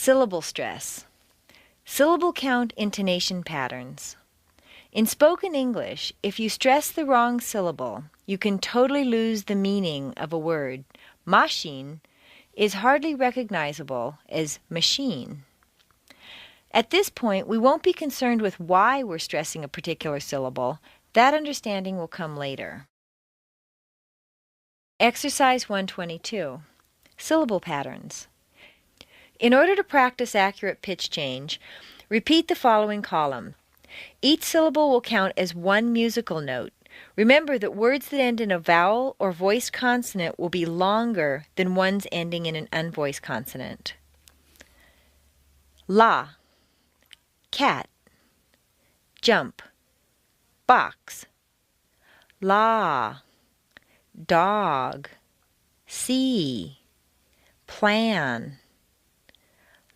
Syllable stress. Syllable count intonation patterns. In spoken English, if you stress the wrong syllable, you can totally lose the meaning of a word. Machine is hardly recognizable as machine. At this point, we won't be concerned with why we're stressing a particular syllable. That understanding will come later. Exercise 122. Syllable patterns. In order to practice accurate pitch change, repeat the following column. Each syllable will count as one musical note. Remember that words that end in a vowel or voiced consonant will be longer than ones ending in an unvoiced consonant. La, cat, jump, box. La, dog, see, plan.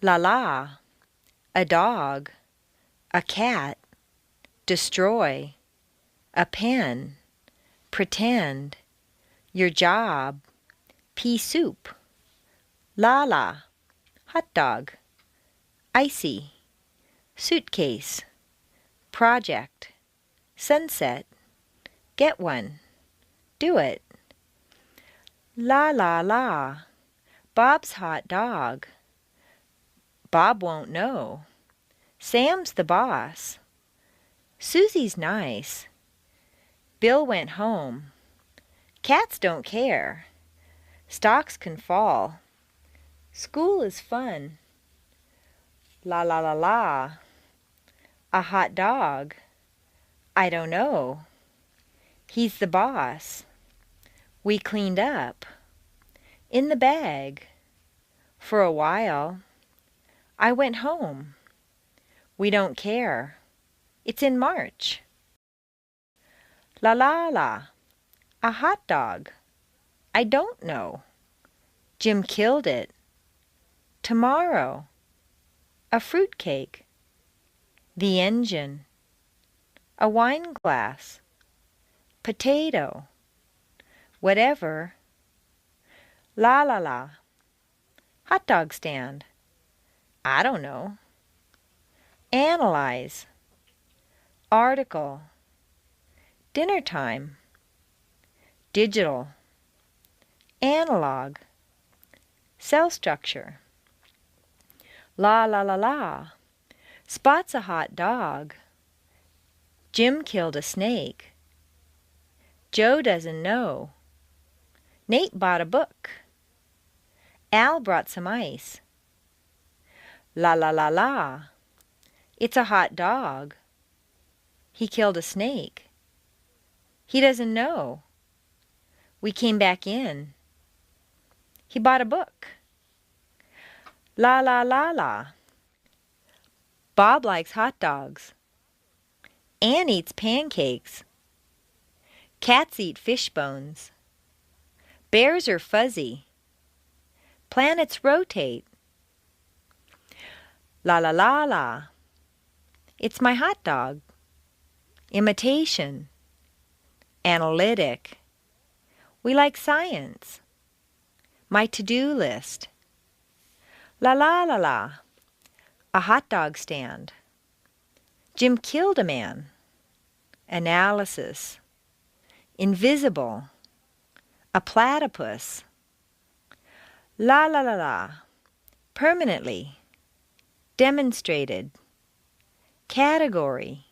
La la, a dog, a cat, destroy, a pen, pretend, your job, pea soup, la la, hot dog, icy, suitcase, project, sunset, get one, do it. La la la, Bob's hot dog. Bob won't know. Sam's the boss. Susie's nice. Bill went home. Cats don't care. Stocks can fall. School is fun. La la la la. A hot dog. I don't know. He's the boss. We cleaned up. In the bag. For a while. I went home. We don't care. It's in March. La la la. A hot dog. I don't know. Jim killed it. Tomorrow. A fruit cake. The engine. A wine glass. Potato. Whatever. La la la. Hot dog stand. I don't know. Analyze. Article. Dinner time. Digital. Analog. Cell structure. La la la la. Spot's a hot dog. Jim killed a snake. Joe doesn't know. Nate bought a book. Al brought some ice. La la la la. It's a hot dog. He killed a snake. He doesn't know. We came back in. He bought a book. La la la la. Bob likes hot dogs. Ann eats pancakes. Cats eat fish bones. Bears are fuzzy. Planets rotate. La la la la. It's my hot dog. Imitation. Analytic. We like science. My to-do list. La la la la. A hot dog stand. Jim killed a man. Analysis. Invisible. A platypus. La la la la. Permanently. Demonstrated. Category.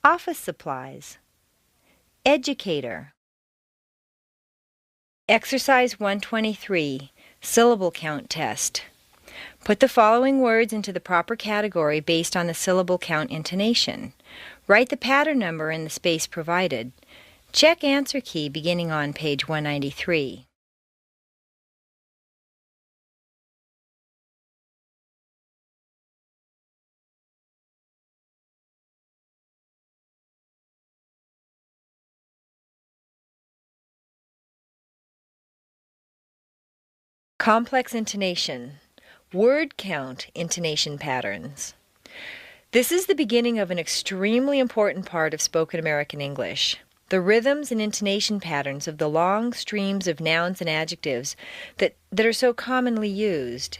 Office supplies. Educator. Exercise 123. Syllable count test. Put the following words into the proper category based on the syllable count intonation. Write the pattern number in the space provided. Check answer key beginning on page 193. Complex intonation. Word count intonation patterns. This is the beginning of an extremely important part of spoken American English. The rhythms and intonation patterns of the long streams of nouns and adjectives that are so commonly used.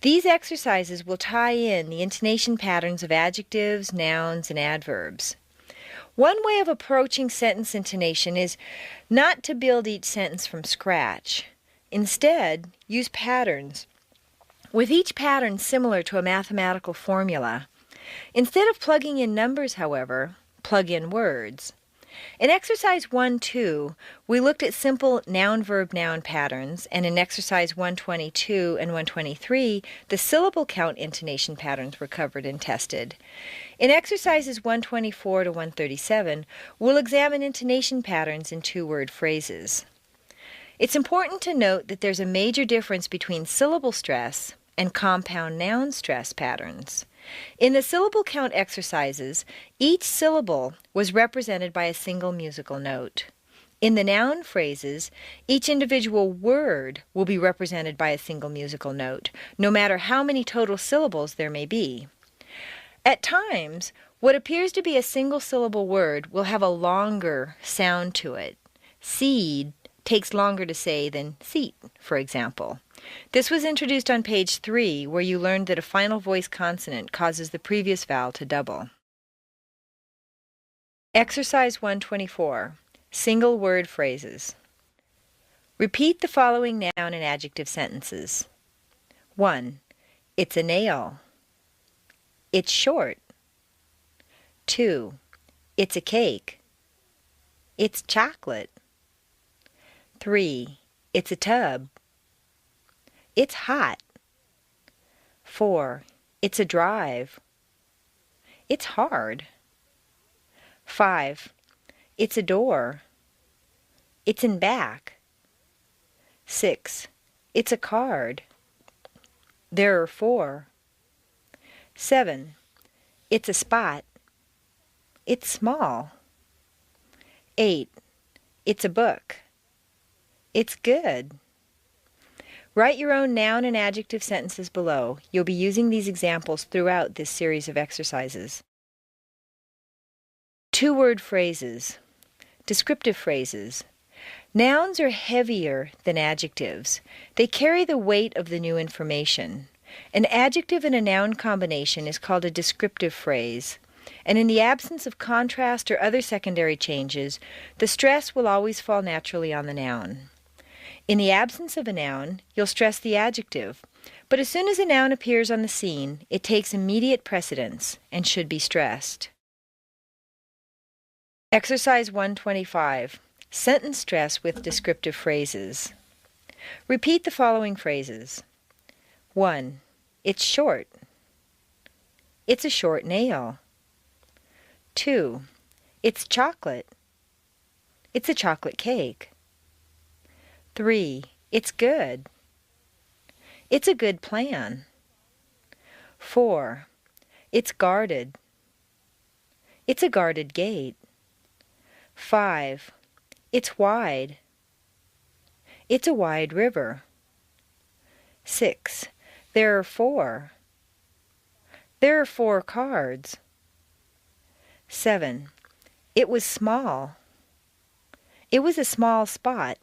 These exercises will tie in the intonation patterns of adjectives, nouns, and adverbs. One way of approaching sentence intonation is not to build each sentence from scratch. Instead, use patterns, with each pattern similar to a mathematical formula. Instead of plugging in numbers, however, plug in words. In exercise 1-2, we looked at simple noun-verb-noun patterns, and in exercise 122 and 123, the syllable count intonation patterns were covered and tested. In exercises 124 to 137, we'll examine intonation patterns in two-word phrases. It's important to note that there's a major difference between syllable stress and compound noun stress patterns. In the syllable count exercises, each syllable was represented by a single musical note. In the noun phrases, each individual word will be represented by a single musical note, no matter how many total syllables there may be. At times, what appears to be a single syllable word will have a longer sound to it. Seed takes longer to say than seat, for example. This was introduced on page 3, where you learned that a final voice consonant causes the previous vowel to double. Exercise 124. Single word phrases. Repeat the following noun and adjective sentences. 1. It's a nail. It's short. 2. It's a cake. It's chocolate. 3. It's a tub. It's hot. 4. It's a drive. It's hard. 5. It's a door. It's in back. 6. It's a card. There are 4. 7. It's a spot. It's small. 8. It's a book. It's good. Write your own noun and adjective sentences below. You'll be using these examples throughout this series of exercises. Two-word phrases. Descriptive phrases. Nouns are heavier than adjectives. They carry the weight of the new information. An adjective and a noun combination is called a descriptive phrase, and in the absence of contrast or other secondary changes, the stress will always fall naturally on the noun. In the absence of a noun, you'll stress the adjective, but as soon as a noun appears on the scene, it takes immediate precedence and should be stressed. Exercise 125. Sentence stress with descriptive phrases. Repeat the following phrases. 1. It's short. It's a short nail. 2. It's chocolate. It's a chocolate cake. 3. It's good. It's a good plan. 4. It's guarded. It's a guarded gate. 5. It's wide. It's a wide river. 6. There are 4. There are 4 cards. 7. It was small. It was a small spot.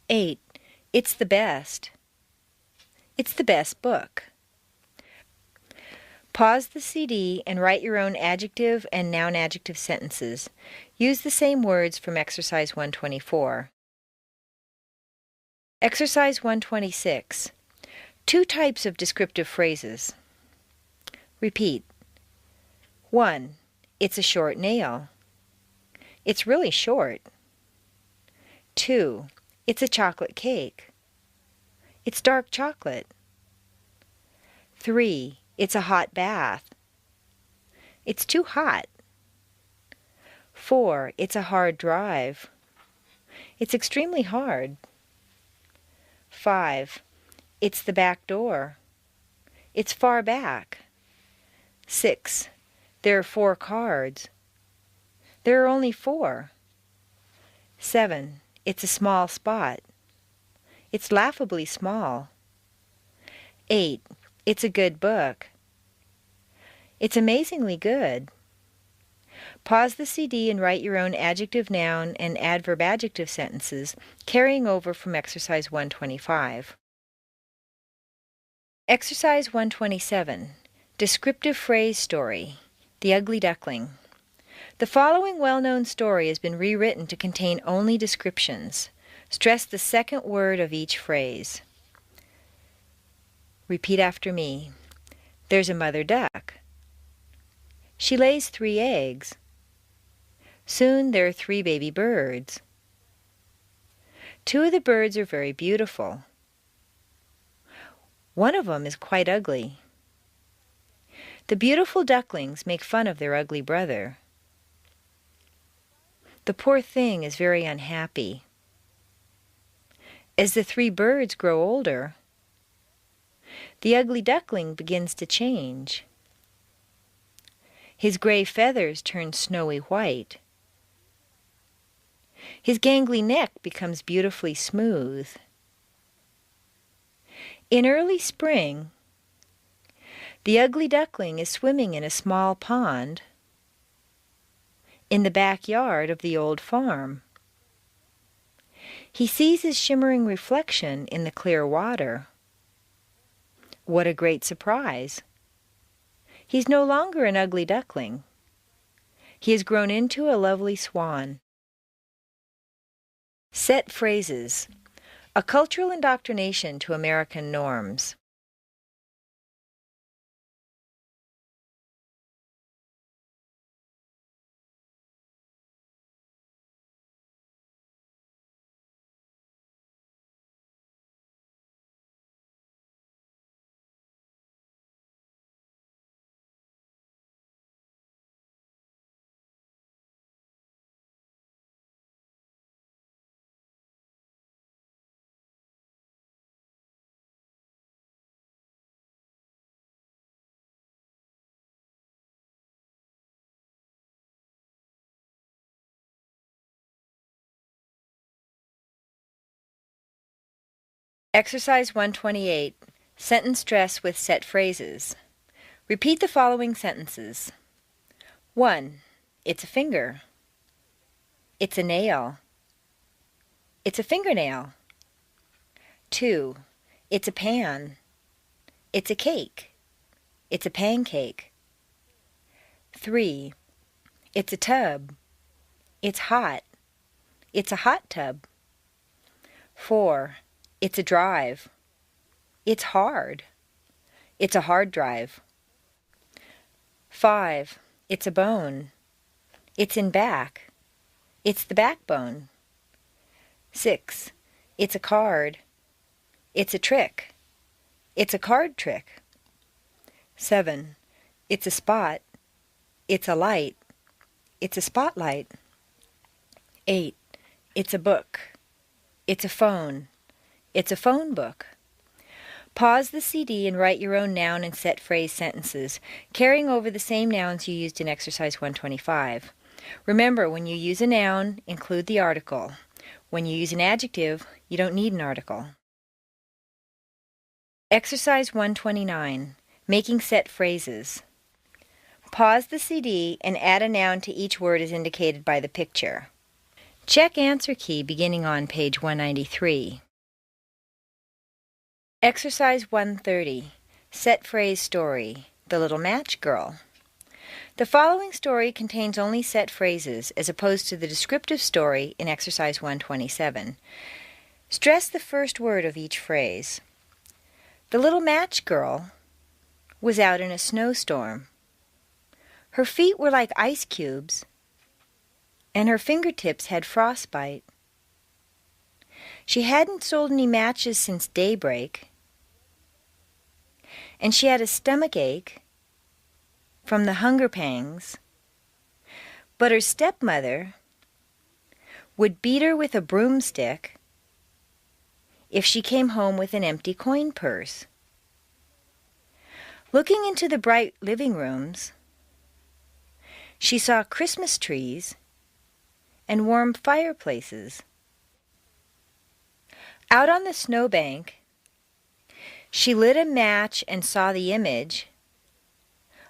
8. It's the best. It's the best book. Pause the CD and write your own adjective and noun-adjective sentences. Use the same words from exercise 124. Exercise 126. Two types of descriptive phrases. Repeat. 1. It's a short nail. It's really short. 2. It's a chocolate cake. It's dark chocolate. 3. It's a hot bath. It's too hot. 4. It's a hard drive. It's extremely hard. 5. It's the back door. It's far back. 6. There are 4 cards. There are only 4. 7. It's a small spot. It's laughably small. 8. It's a good book. It's amazingly good. Pause the CD and write your own adjective, noun, and adverb-adjective sentences, carrying over from exercise 125. Exercise 127. Descriptive phrase story. The Ugly Duckling. The following well-known story has been rewritten to contain only descriptions. Stress the second word of each phrase. Repeat after me. There's a mother duck. She lays 3 eggs. Soon there are 3 baby birds. 2 of the birds are very beautiful. One of them is quite ugly. The beautiful ducklings make fun of their ugly brother. The poor thing is very unhappy. As the 3 birds grow older, the ugly duckling begins to change. His gray feathers turn snowy white. His gangly neck becomes beautifully smooth. In early spring, the ugly duckling is swimming in a small pond in the backyard of the old farm. He sees his shimmering reflection in the clear water. What a great surprise! He's no longer an ugly duckling. He has grown into a lovely swan. Set phrases. A cultural indoctrination to American norms. Exercise 128. Sentence stress with set phrases. Repeat the following sentences. 1. It's a finger. It's a nail. It's a fingernail. 2. It's a pan. It's a cake. It's a pancake. 3. It's a tub. It's hot. It's a hot tub. 4. It's a drive. It's hard. It's a hard drive. 5. It's a bone. It's in back. It's the backbone. 6. It's a card. It's a trick. It's a card trick. 7. It's a spot. It's a light. It's a spotlight. 8. It's a book. It's a phone. It's a phone book. Pause the CD and write your own noun and set phrase sentences, carrying over the same nouns you used in Exercise 125. Remember, when you use a noun, include the article. When you use an adjective, you don't need an article. Exercise 129. Making set phrases. Pause the CD and add a noun to each word as indicated by the picture. Check answer key beginning on page 193. Exercise 130. Set phrase story. The Little Match Girl. The following story contains only set phrases as opposed to the descriptive story in Exercise 127. Stress the first word of each phrase. The little match girl was out in a snowstorm. Her feet were like ice cubes, and her fingertips had frostbite. She hadn't sold any matches since daybreak, and she had a stomach ache from the hunger pangs, but her stepmother would beat her with a broomstick if she came home with an empty coin purse. Looking into the bright living rooms, she saw Christmas trees and warm fireplaces. Out on the snowbank, she lit a match and saw the image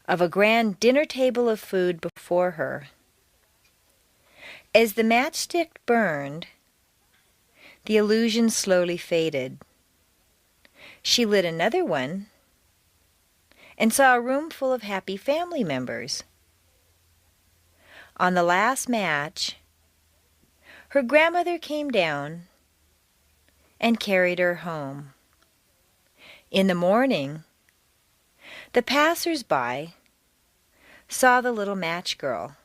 of a grand dinner table of food before her. As the matchstick burned, the illusion slowly faded. She lit another one and saw a room full of happy family members. On the last match, her grandmother came down and carried her home. In the morning, the passers-by saw the little match girl.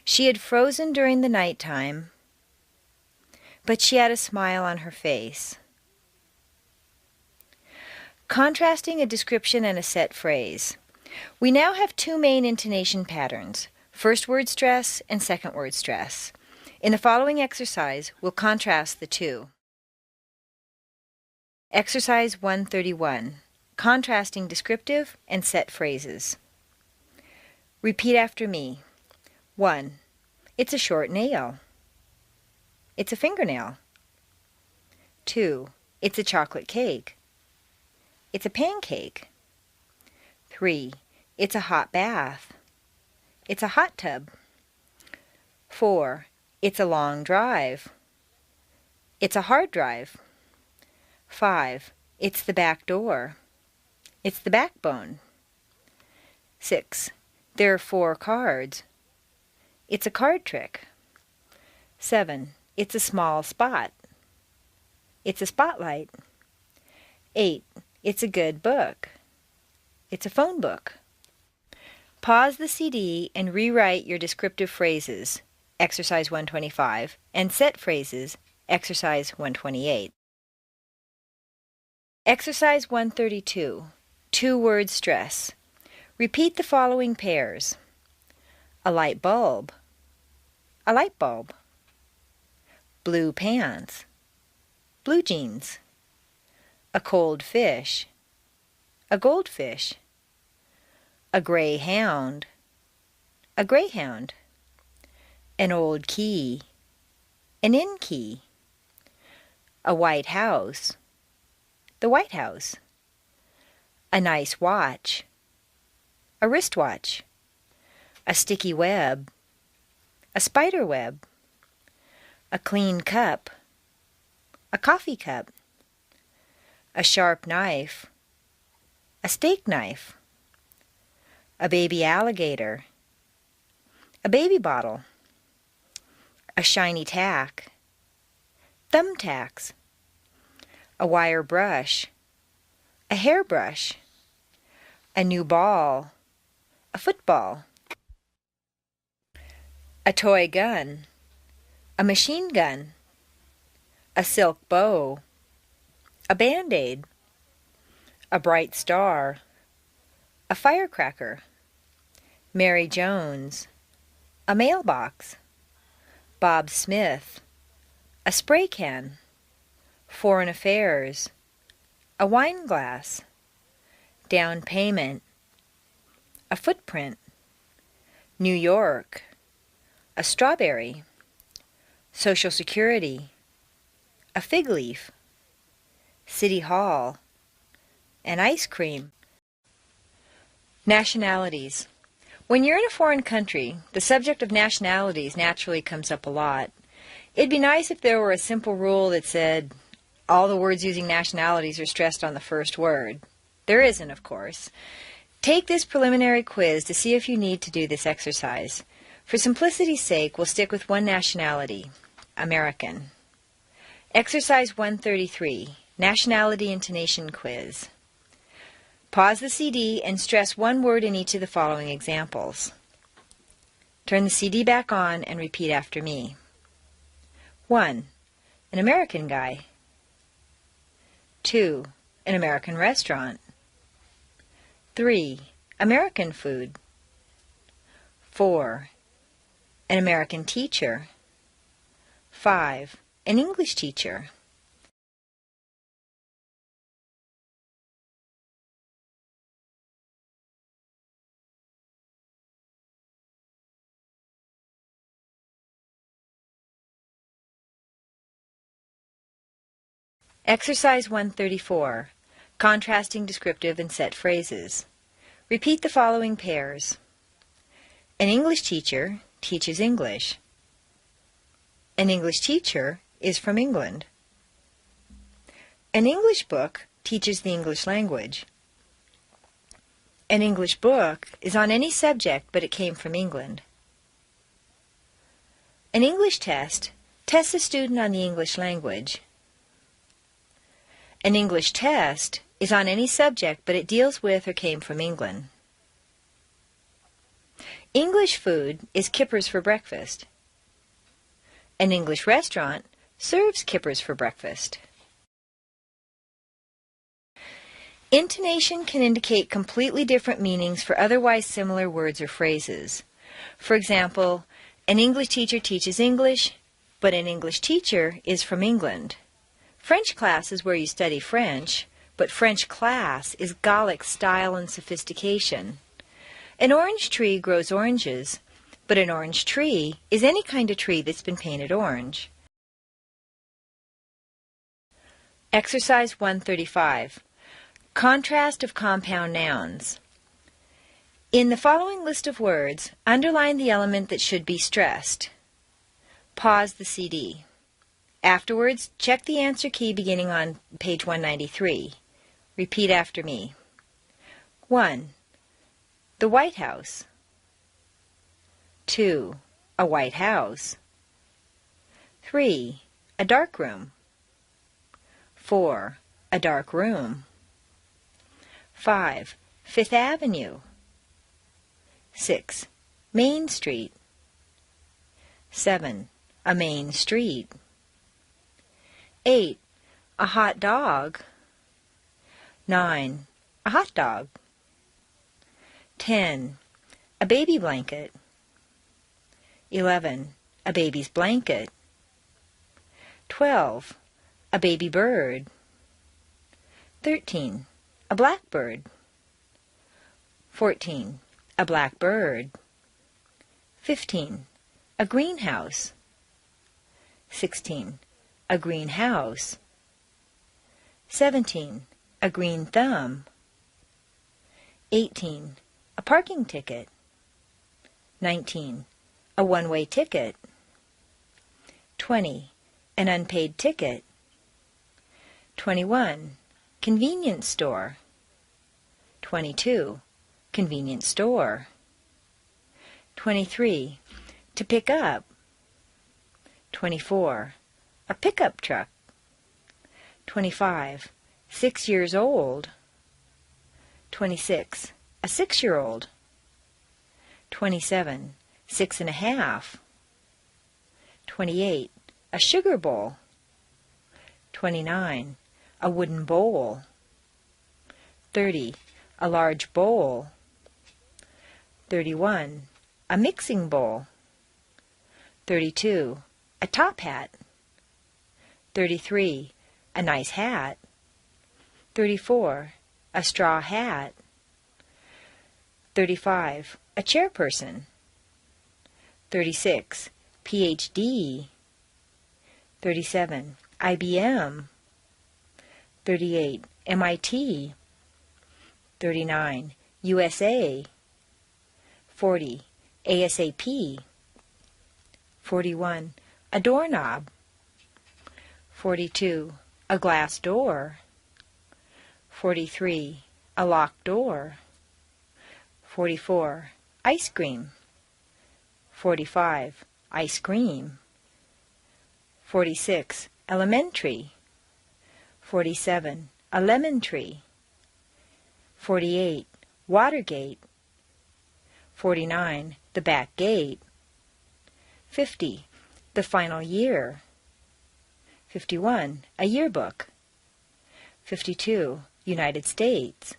She had frozen during the nighttime, but she had a smile on her face. Contrasting a description and a set phrase. We now have two main intonation patterns, first word stress and second word stress. In the following exercise, we'll contrast the two. Exercise 131. Contrasting descriptive and set phrases. Repeat after me. 1. It's a short nail. It's a fingernail. 2. It's a chocolate cake. It's a pancake. 3. It's a hot bath. It's a hot tub. 4. It's a long drive. It's a hard drive. 5. It's the back door. It's the backbone. 6. There are 4 cards. It's a card trick. 7. It's a small spot. It's a spotlight. 8. It's a good book. It's a phone book. Pause the CD and rewrite your descriptive phrases, Exercise 125, and set phrases, Exercise 128. Exercise 132. Two-word stress. Repeat the following pairs. A light bulb. A light bulb. Blue pants. Blue jeans. A cold fish. A goldfish. A gray hound. A greyhound. An old key. An in key. A white house. The White House. A nice watch. A wristwatch. A sticky web. A spider web. A clean cup. A coffee cup. A sharp knife. A steak knife. A baby alligator. A baby bottle. A shiny tack. Thumbtacks. A wire brush. A hairbrush. A new ball. A football. A toy gun. A machine gun. A silk bow. A Band-Aid. A bright star. A firecracker. Mary Jones. A mailbox. Bob Smith. A spray can. Foreign affairs. A wine glass. Down payment. A footprint. New York. A strawberry. Social Security. A fig leaf. City Hall. An ice cream. Nationalities. When you're in a foreign country, the subject of nationalities naturally comes up a lot. It'd be nice if there were a simple rule that said all the words using nationalities are stressed on the first word. There isn't, of course. Take this preliminary quiz to see if you need to do this exercise. For simplicity's sake, we'll stick with one nationality, American. Exercise 133, Nationality Intonation Quiz. Pause the CD and stress one word in each of the following examples. Turn the CD back on and repeat after me. 1. An American guy. 2. An American restaurant. 3. American food. 4. An American teacher. 5. An English teacher. Exercise 134. Contrasting descriptive and set phrases. Repeat the following pairs. An English teacher teaches English. An English teacher is from England. An English book teaches the English language. An English book is on any subject, but it came from England. An English test tests a student on the English language. An English test is on any subject, but it deals with or came from England. English food is kippers for breakfast. An English restaurant serves kippers for breakfast. Intonation can indicate completely different meanings for otherwise similar words or phrases. For example, an English teacher teaches English, but an English teacher is from England. French class is where you study French, but French class is Gallic style and sophistication. An orange tree grows oranges, but an orange tree is any kind of tree that's been painted orange. Exercise 135. Contrast of compound nouns. In the following list of words, underline the element that should be stressed. Pause the CD. Afterwards, check the answer key beginning on page 193. Repeat after me. 1. The White House. 2. A white house. 3. A dark room. 4. A dark room. 5. Fifth Avenue. 6. Main Street. 7. A main street. 8. A hot dog. 9. A hot dog. 10. A baby blanket. 11. A baby's blanket. 12. A baby bird. 13. A blackbird. 14. A black bird. 15. A greenhouse. 16. A greenhouse. 17. A green thumb. 18. A parking ticket. 19. A one-way ticket. 20. An unpaid ticket. 21. Convenience store. 22. Convenience store. 23. To pick up. 24. A pickup truck. 25. 6 years old. 26. A 6-year-old. 27. 6 and a half. 28. A sugar bowl. 29. A wooden bowl. 30. A large bowl. 31. A mixing bowl. 32. A top hat. 33. A nice hat. 34. A straw hat. 35. A chairperson. 36. PhD. 37. IBM. 38. MIT. 39. USA. 40. ASAP. 41. A doorknob. 42. A glass door. 43. A locked door. 44. Ice cream. 45. Ice cream. 46. Elementary. 47. A lemon tree. 48. Watergate. 49. The back gate. 50. The final year. 51. A yearbook. 52. United States.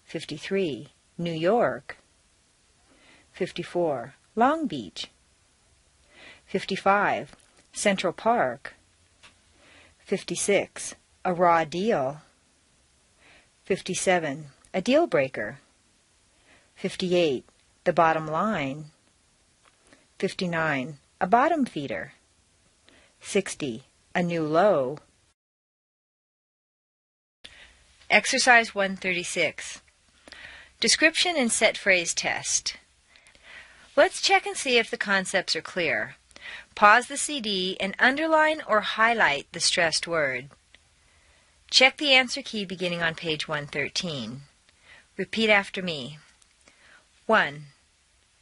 53. New York. 54. Long Beach. 55. Central Park. 56. A raw deal. 57. A deal breaker. 58. The bottom line. 59. A bottom feeder. 60. A new low. Exercise 136. Description and set phrase test. Let's check and see if the concepts are clear. Pause the CD and underline or highlight the stressed word. Check the answer key beginning on page 113. Repeat after me. 1.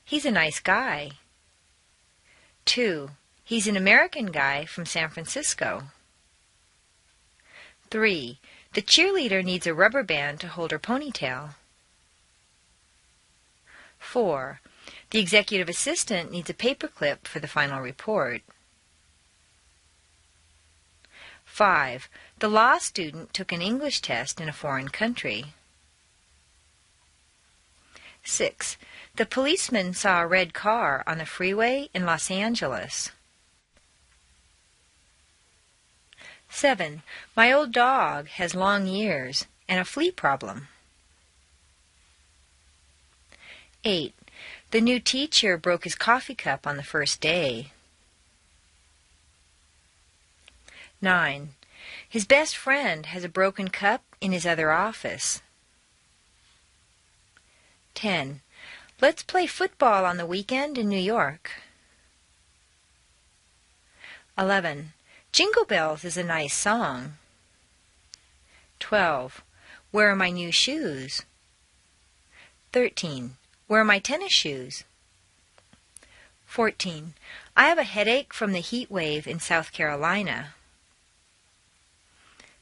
He's a nice guy. 2. He's an American guy from San Francisco. 3. The cheerleader needs a rubber band to hold her ponytail. 4. The executive assistant needs a paperclip for the final report. 5. The law student took an English test in a foreign country. 6. The policeman saw a red car on the freeway in Los Angeles. 7. My old dog has long ears and a flea problem. 8. The new teacher broke his coffee cup on the first day. 9. His best friend has a broken cup in his other office. 10. Let's play football on the weekend in New York. 11. Jingle Bells is a nice song. 12. Where are my new shoes? 13. Where are my tennis shoes? 14. I have a headache from the heat wave in South Carolina.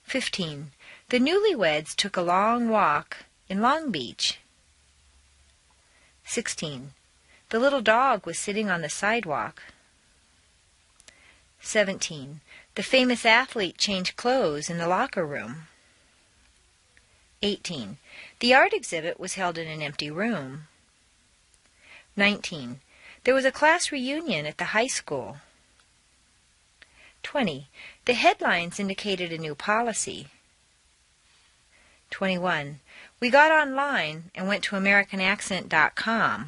15. The newlyweds took a long walk in Long Beach. 16. The little dog was sitting on the sidewalk. 17. The famous athlete changed clothes in the locker room. 18. The art exhibit was held in an empty room. 19. There was a class reunion at the high school. 20. The headlines indicated a new policy. 21. We got online and went to AmericanAccent.com.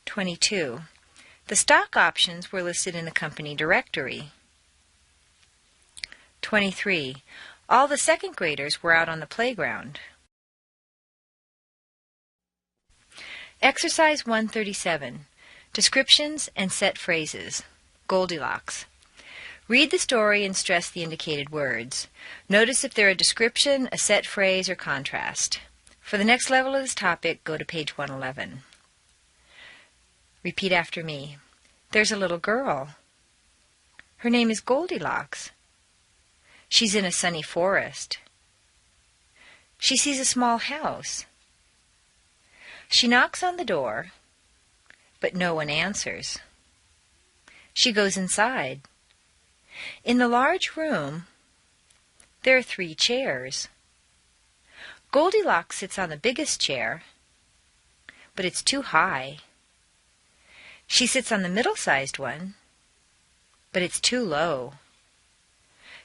22. The stock options were listed in the company directory. 23. All the second graders were out on the playground. Exercise 137. Descriptions and set phrases. Goldilocks. Read the story and stress the indicated words. Notice if they're a description, a set phrase, or contrast. For the next level of this topic, go to page 111. Repeat after me. There's a little girl. Her name is Goldilocks. She's in a sunny forest. She sees a small house. She knocks on the door, but no one answers. She goes inside. In the large room, there are 3 chairs. Goldilocks sits on the biggest chair, but it's too high. She sits on the middle-sized one, but it's too low.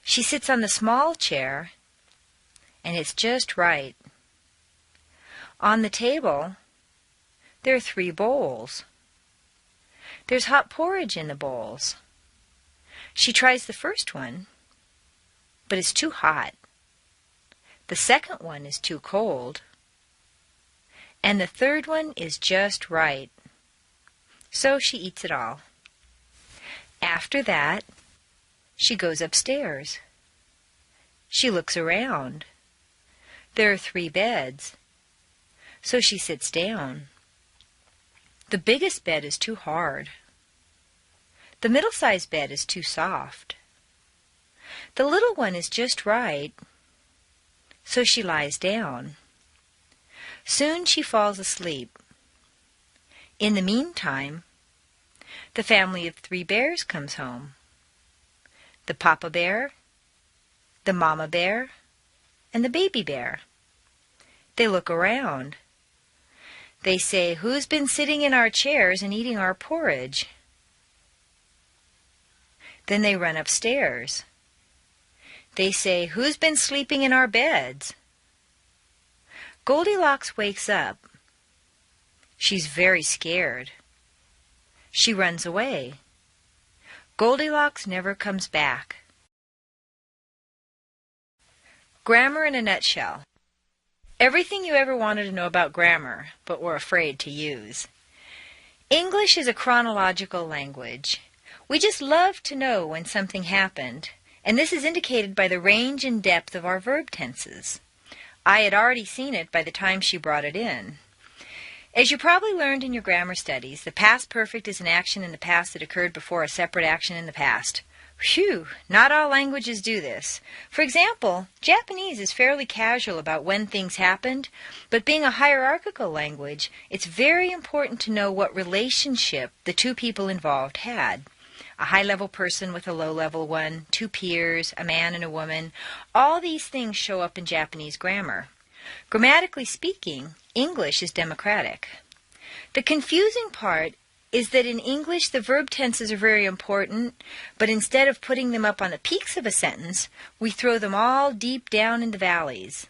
She sits on the small chair, and it's just right. On the table, there are 3 bowls. There's hot porridge in the bowls. She tries the first one, but it's too hot. The second one is too cold. And the third one is just right. So she eats it all. After that, she goes upstairs. She looks around. There are 3 beds. So she sits down. The biggest bed is too hard. The middle-sized bed is too soft. The little one is just right, so she lies down. Soon she falls asleep. In the meantime, the family of 3 bears comes home. The papa bear, the mama bear, and the baby bear. They look around. They say, "Who's been sitting in our chairs and eating our porridge?" Then they run upstairs. They say, "Who's been sleeping in our beds?" Goldilocks wakes up. She's very scared. She runs away. Goldilocks never comes back. Grammar in a nutshell. Everything you ever wanted to know about grammar, but were afraid to use. English is a chronological language. We just love to know when something happened, and this is indicated by the range and depth of our verb tenses. I had already seen it by the time she brought it in. As you probably learned in your grammar studies, the past perfect is an action in the past that occurred before a separate action in the past. Phew, not all languages do this. For example, Japanese is fairly casual about when things happened, but being a hierarchical language, it's very important to know what relationship the two people involved had. A high-level person with a low-level one, two peers, a man and a woman, all these things show up in Japanese grammar. Grammatically speaking, English is democratic. The confusing part is that in English the verb tenses are very important, but instead of putting them up on the peaks of a sentence, we throw them all deep down in the valleys.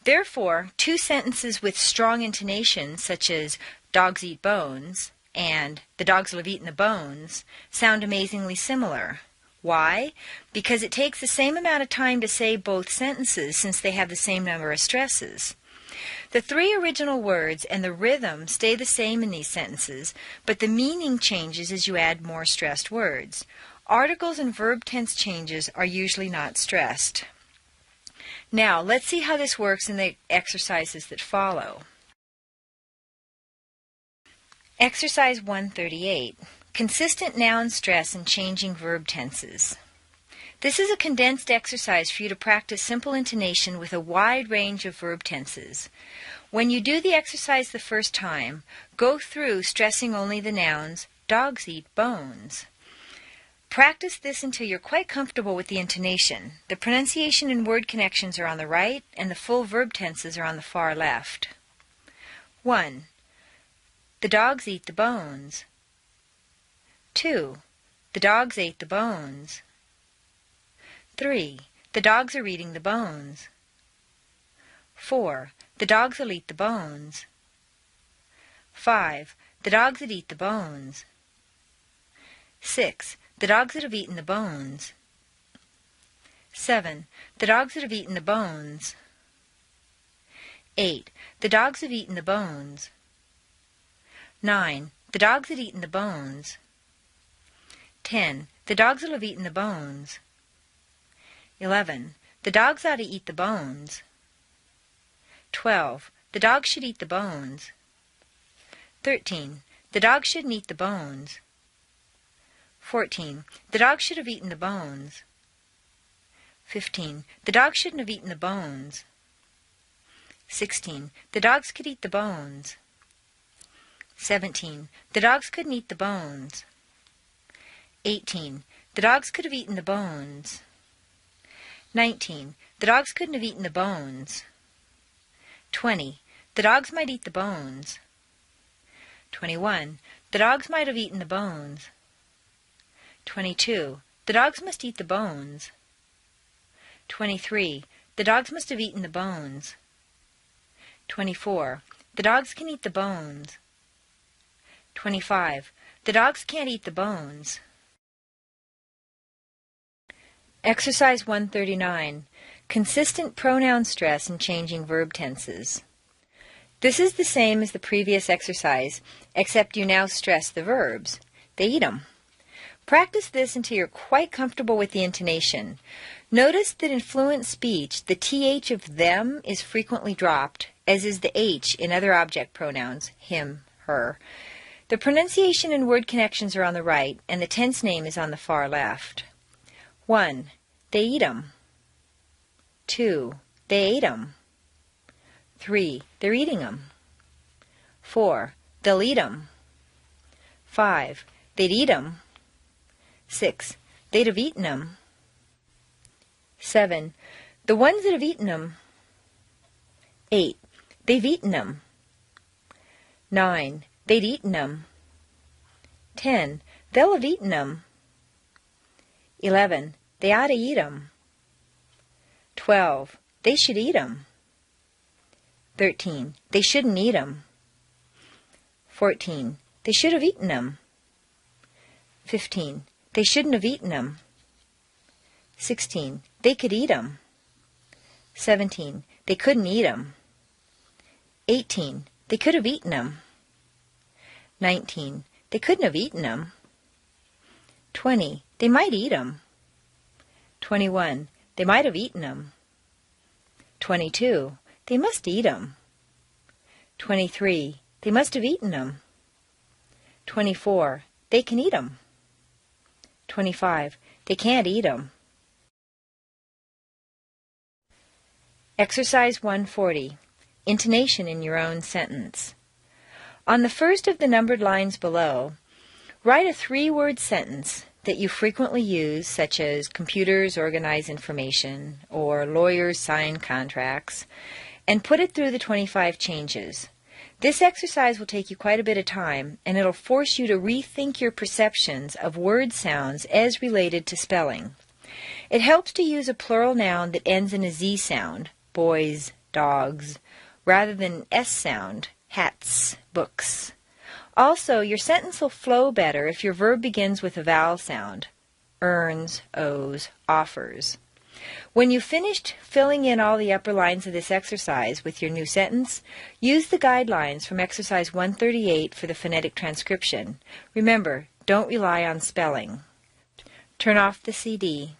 Therefore, two sentences with strong intonations, such as dogs eat bones and the dogs will have eaten the bones, sound amazingly similar. Why? Because it takes the same amount of time to say both sentences since they have the same number of stresses. The three original words and the rhythm stay the same in these sentences, but the meaning changes as you add more stressed words. Articles and verb tense changes are usually not stressed. Now, let's see how this works in the exercises that follow. Exercise 138. Consistent noun stress and changing verb tenses. This is a condensed exercise for you to practice simple intonation with a wide range of verb tenses. When you do the exercise the first time, go through stressing only the nouns, dogs eat bones. Practice this until you're quite comfortable with the intonation. The pronunciation and word connections are on the right, and the full verb tenses are on the far left. 1. The dogs eat the bones. 2. The dogs ate the bones. 3. The dogs are eating the bones. 4. The dogs will eat the bones. 5. The dogs that eat the bones. 6. The dogs that have eaten the bones. 7. The dogs that have eaten the bones. 8. The dogs have eaten the bones. 9. The dogs had eaten the bones. 10. The dogs will have eaten the bones. 11. The dogs ought to eat the bones. 12. The dogs should eat the bones. 13. The dogs shouldn't eat the bones. 14. The dogs should have eaten the bones. 15. The dogs shouldn't have eaten the bones. 16. The dogs could eat the bones. 17. The dogs couldn't eat the bones. 18. The dogs could have eaten the bones. 19. The dogs couldn't have eaten the bones. 20. The dogs might eat the bones. 21. The dogs might have eaten the bones. 22. The dogs must eat the bones. 23. The dogs must have eaten the bones. 24. The dogs can eat the bones. 25. The dogs can't eat the bones. Exercise 139. Consistent pronoun stress and changing verb tenses. This is the same as the previous exercise, except you now stress the verbs. They eat 'em. Practice this until you're quite comfortable with the intonation. Notice that in fluent speech, the th of them is frequently dropped, as is the h in other object pronouns, him, her. The pronunciation and word connections are on the right, and the tense name is on the far left. 1. They eat 'em. 2. They ate 'em. 3. They're eating 'em. 4. They'll eat 'em. 5. They'd eat 'em. 6. They'd have eaten 'em. 7. The ones that have eaten 'em. 8. They've eaten 'em. 9. They'd eaten 'em. 10. They'll have eaten 'em. 11. They ought to eat 'em. 12. They should eat 'em. 13. They shouldn't eat 'em. 14. They should have eaten 'em. 15. They shouldn't have eaten 'em. 16. They could eat 'em. 17. They couldn't eat 'em. 18. They could have eaten 'em. 19. They couldn't have eaten 'em. 20. They might eat 'em. 21. They might have eaten 'em. 22. They must eat 'em. 23. They must have eaten 'em. 24. They can eat 'em. 25. They can't eat 'em. Exercise 140. Intonation in your own sentence. On the first of the numbered lines below, write a 3-word sentence that you frequently use, such as computers organize information or lawyers sign contracts, and put it through the 25 changes. This exercise will take you quite a bit of time, and it'll force you to rethink your perceptions of word sounds as related to spelling. It helps to use a plural noun that ends in a Z sound, boys, dogs, rather than S sound, hats, books. Also, your sentence will flow better if your verb begins with a vowel sound, earns, owes, offers. When you've finished filling in all the upper lines of this exercise with your new sentence, use the guidelines from exercise 138 for the phonetic transcription. Remember, don't rely on spelling. Turn off the CD.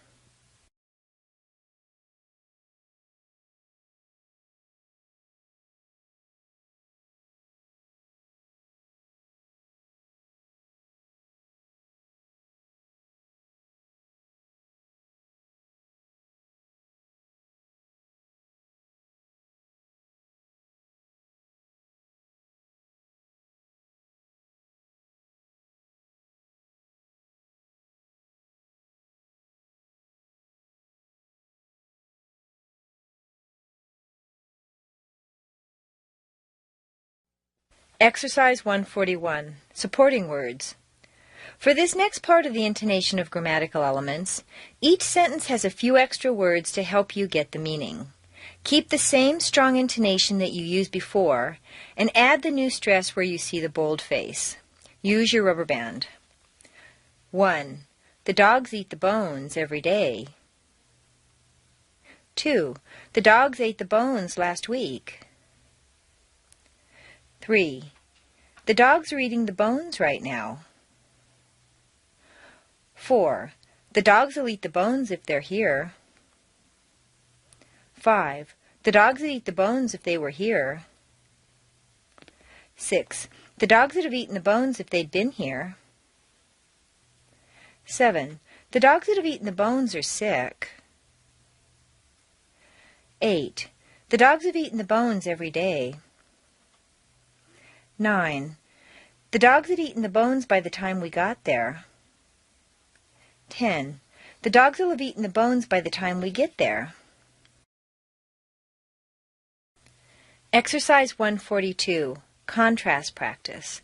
Exercise 141. Supporting words. For this next part of the intonation of grammatical elements, each sentence has a few extra words to help you get the meaning. Keep the same strong intonation that you used before, and add the new stress where you see the bold face. Use your rubber band. 1. The dogs eat the bones every day. 2. The dogs ate the bones last week. 3. The dogs are eating the bones right now. 4. The dogs will eat the bones if they're here. 5. The dogs would eat the bones if they were here. 6. The dogs would have eaten the bones if they'd been here. 7. The dogs that have eaten the bones are sick. 8. The dogs have eaten the bones every day. 9. The dogs had eaten the bones by the time we got there. 10. The dogs will have eaten the bones by the time we get there. Exercise 142. Contrast practice.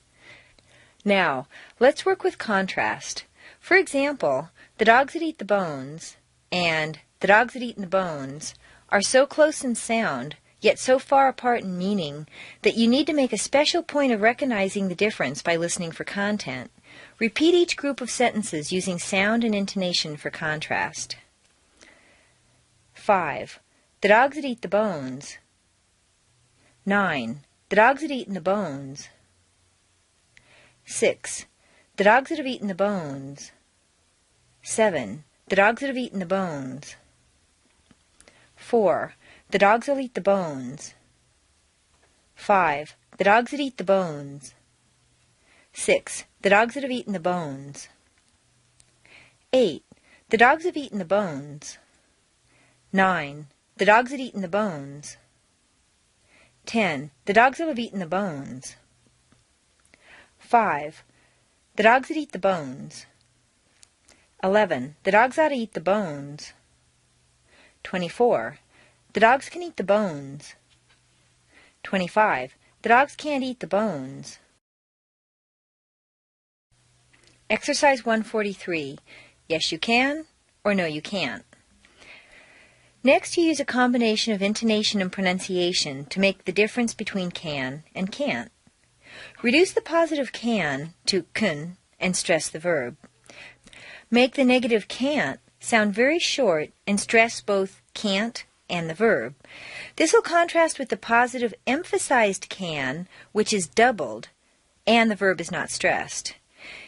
Now, let's work with contrast. For example, the dogs that eat the bones and the dogs that eaten the bones are so close in sound, yet so far apart in meaning, that you need to make a special point of recognizing the difference by listening for content. Repeat each group of sentences using sound and intonation for contrast. 5. The dogs that eat the bones. 9. The dogs that eaten the bones. 6. The dogs that have eaten the bones. 7. The dogs that have eaten the bones. 4. The dogs will eat the bones. 5. The dogs that eat the bones. 6. The dogs that have eaten the bones. 8. The dogs have eaten the bones. 9. The dogs that eaten the bones. 10. The dogs that have eaten the bones. 5. The dogs that eat the bones. 11. The dogs ought to eat the bones. 24. The dogs can eat the bones. 25. The dogs can't eat the bones. Exercise 143. Yes, you can, or no, you can't. Next, you use a combination of intonation and pronunciation to make the difference between can and can't. Reduce the positive can to kun and stress the verb. Make the negative can't sound very short and stress both can't and the verb. This will contrast with the positive emphasized can, which is doubled, and the verb is not stressed.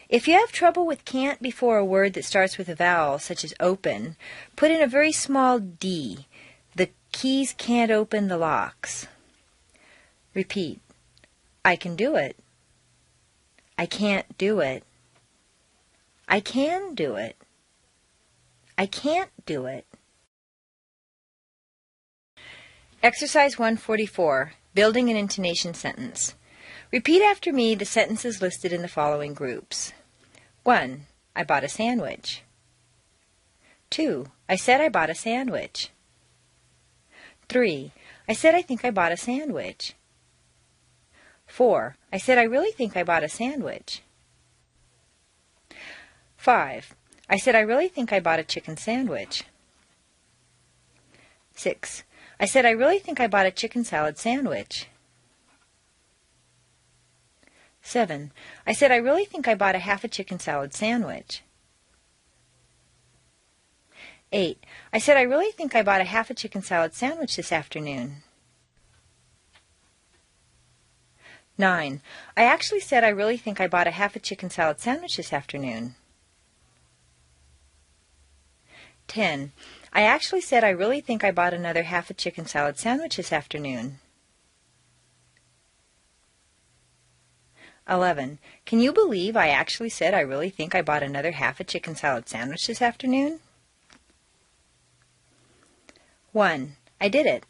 If you have trouble with can't before a word that starts with a vowel, such as open, put in a very small d. The keys can't open the locks. Repeat. I can do it. I can't do it. I can do it. I can't do it. Exercise 144, Building an Intonation Sentence. Repeat after me the sentences listed in the following groups. 1. I bought a sandwich. 2. I said I bought a sandwich. 3. I said I think I bought a sandwich. 4. I said I really think I bought a sandwich. 5. I said I really think I bought a chicken sandwich. 6. I said I really think I bought a chicken salad sandwich. 7. I said I really think I bought a half a chicken salad sandwich. 8. I said I really think I bought a half a chicken salad sandwich this afternoon. 9. I actually said I really think I bought a half a chicken salad sandwich this afternoon. 10. I actually said I really think I bought another half a chicken salad sandwich this afternoon. 11. Can you believe I actually said I really think I bought another half a chicken salad sandwich this afternoon? 1. I did it.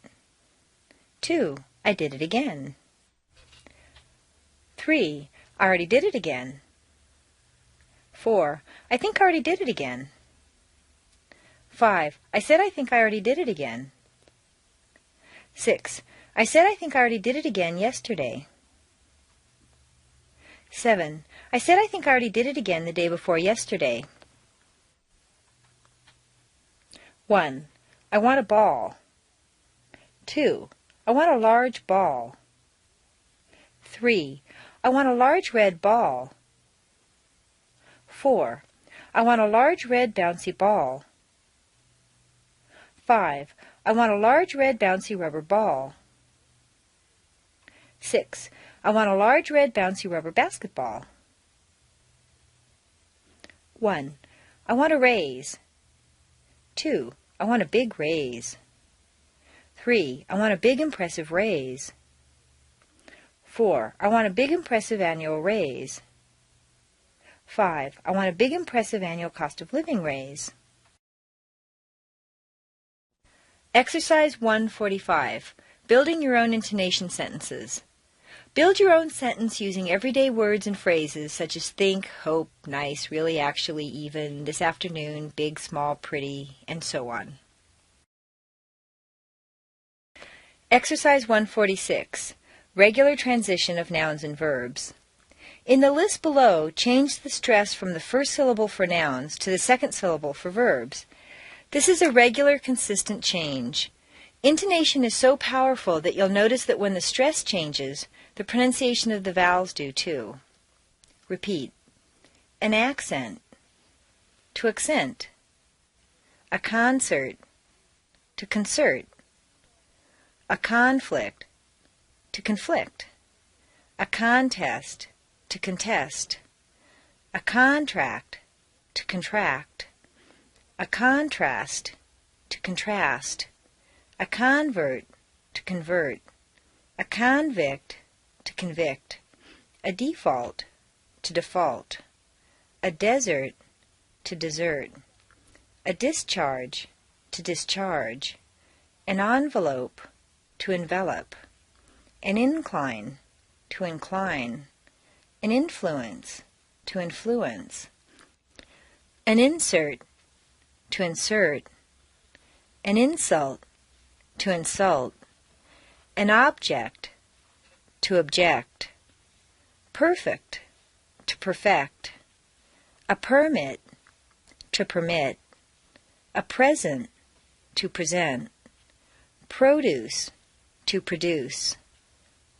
2. I did it again. 3. I already did it again. 4. I think I already did it again. 5. I said I think I already did it again. 6. I said I think I already did it again yesterday. 7. I said I think I already did it again the day before yesterday. 1. I want a ball. 2. I want a large ball. 3. I want a large red ball. 4. I want a large red bouncy ball. 5. I want a large red bouncy rubber ball. 6. I want a large red bouncy rubber basketball. 1. I want a raise. 2. I want a big raise. 3. I want a big impressive raise. 4. I want a big impressive annual raise. 5. I want a big impressive annual cost of living raise. Exercise 145. Building your own intonation sentences. Build your own sentence using everyday words and phrases such as think, hope, nice, really, actually, even, this afternoon, big, small, pretty, and so on. Exercise 146. Regular transition of nouns and verbs. In the list below, change the stress from the first syllable for nouns to the second syllable for verbs. This is a regular, consistent change. Intonation is so powerful that you'll notice that when the stress changes, the pronunciation of the vowels do too. Repeat. An accent. To accent. A concert. To concert. A conflict. To conflict. A contest. To contest. A contract. To contract. A contrast. To contrast. A convert. To convert. A convict. To convict. A default. To default. A desert. To desert. A discharge. To discharge. An envelope. To envelop. An incline. To incline. An influence. To influence. An insert. To insert. An insult. To insult. An object. To object. Perfect. To perfect. A permit. To permit. A present. To present. Produce. To produce.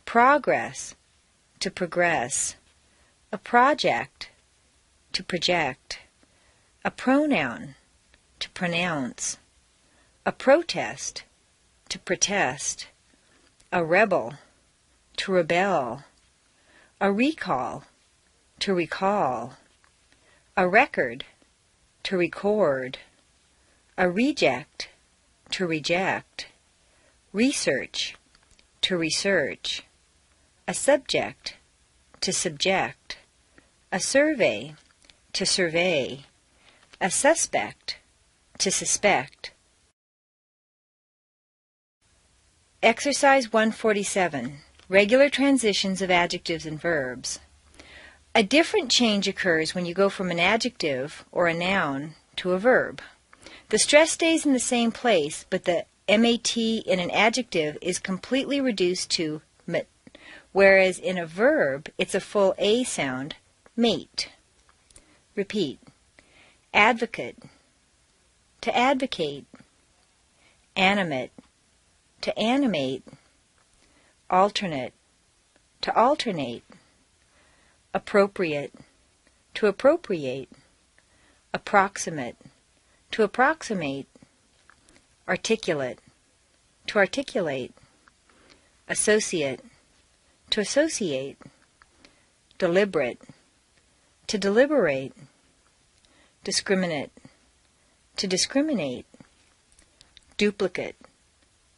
Progress. To progress. A project. To project. A pronoun. To pronounce. A protest. To protest. A rebel. To rebel. A recall. To recall. A record. To record. A reject. To reject. research, to research, a subject, to subject, a survey, to survey, a suspect, to suspect. Exercise 147. Regular transitions of adjectives and verbs. A different change occurs when you go from an adjective or a noun to a verb. The stress stays in the same place, but the MAT in an adjective is completely reduced to mt, whereas in a verb it's a full A sound, mate. Repeat. Advocate, to advocate, animate, to animate, alternate, to alternate, appropriate, to appropriate, approximate, to approximate, articulate, to articulate, associate, to associate, deliberate, to deliberate, discriminate, to discriminate, duplicate,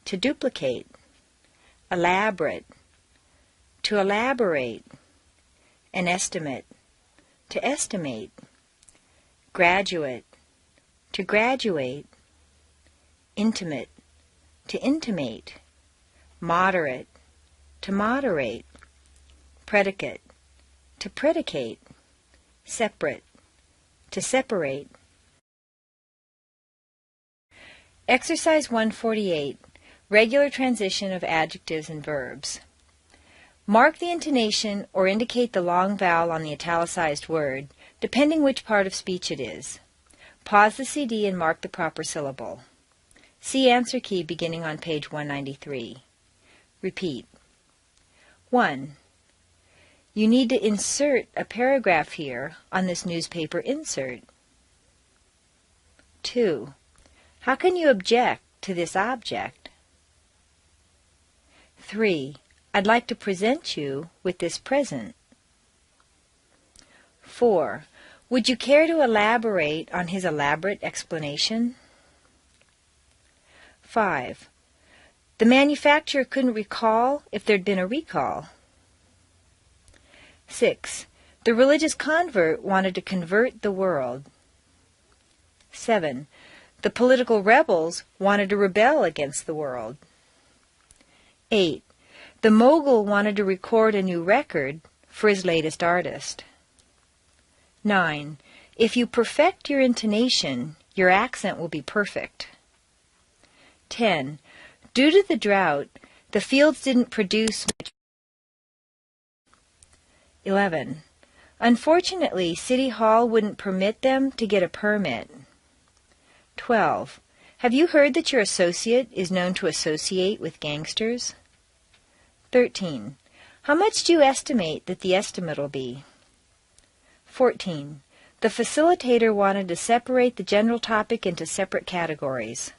to duplicate, elaborate, to elaborate, an estimate, to estimate, graduate, to graduate, intimate, to intimate, moderate, to moderate, predicate, to predicate, separate, to separate. Exercise 148. Regular transition of adjectives and verbs. Mark the intonation or indicate the long vowel on the italicized word, depending which part of speech it is. Pause the CD and mark the proper syllable. See answer key beginning on page 193. Repeat. 1. You need to insert a paragraph here on this newspaper insert. 2. How can you object to this object? 3. I'd like to present you with this present. 4. Would you care to elaborate on his elaborate explanation? 5. The manufacturer couldn't recall if there'd been a recall. 6. The religious convert wanted to convert the world. 7. The political rebels wanted to rebel against the world. 8. The mogul wanted to record a new record for his latest artist. 9. If you perfect your intonation, your accent will be perfect. 10. Due to the drought, the fields didn't produce much. 11. Unfortunately, City Hall wouldn't permit them to get a permit. 12. Have you heard that your associate is known to associate with gangsters? 13. How much do you estimate that the estimate will be? 14. The facilitator wanted to separate the general topic into separate categories.